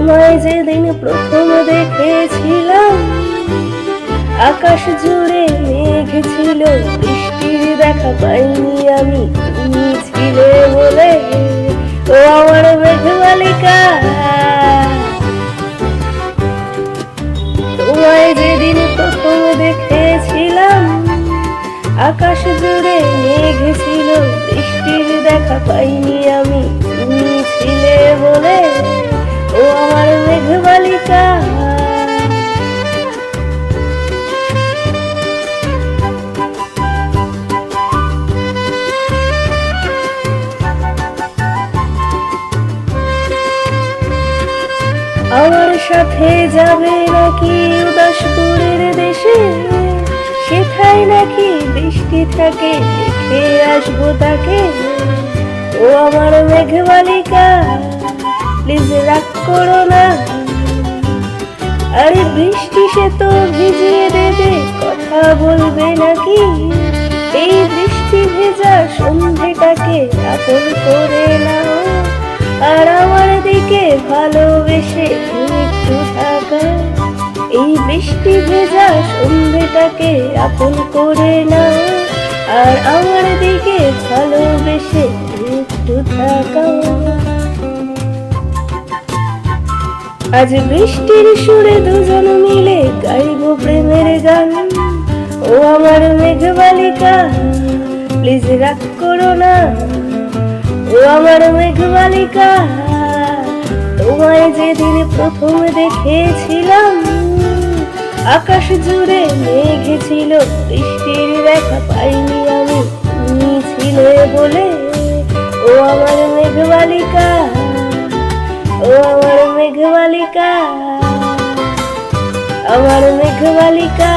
তোমায় যেদিন প্রথম দেখেছিলাম, আকাশ জুড়ে মেঘ ছিল, বৃষ্টির দেখা পাইনি আমি, তুমি ছিলে বলে ও আমার মেঘমালিকা। তোমায় যেদিন প্রথম দেখেছিলাম, আকাশ জুড়ে মেঘ ছিল, বৃষ্টির দেখা পাইনি আমি, তুমি ছিলে বলে ও আমার মেঘমালিকা। আমার সাথে যাবে নাকি উদাসপুরের দেশে, সেথায় নাকি বৃষ্টি থাকে, দেখে আসবো তাকে ও আমার মেঘমালিকা। প্লিজ রাগ করো না, আরে বৃষ্টি সে তো ভিজিয়ে দেবে, কথা বলবে নাকি? এই বৃষ্টি ভেজা সন্ধেটাকে আপন করে নাও, আর আমার দিকে ভালোবেসে একটু থাকা। এই বৃষ্টি ভেজা সন্ধেটাকে আপন করে নাও, আর আমার দিকে ভালোবেসে একটু থাকা। আজ বৃষ্টির সুরে দুজন মিলে গাইবো প্রেমের গান ও আমার মেঘমালিকা। প্লিজ রাগ করো না ও আমার মেঘমালিকা। তোমায় যেদিন প্রথম দেখেছিলাম, আকাশ জুড়ে মেঘ ছিল, বৃষ্টির দেখা পাইনি আমি, তুমি ছিলে বলে ও আমার মেঘমালিকা, ও আমার মেঘমালিকা, আমার মেঘমালিকা।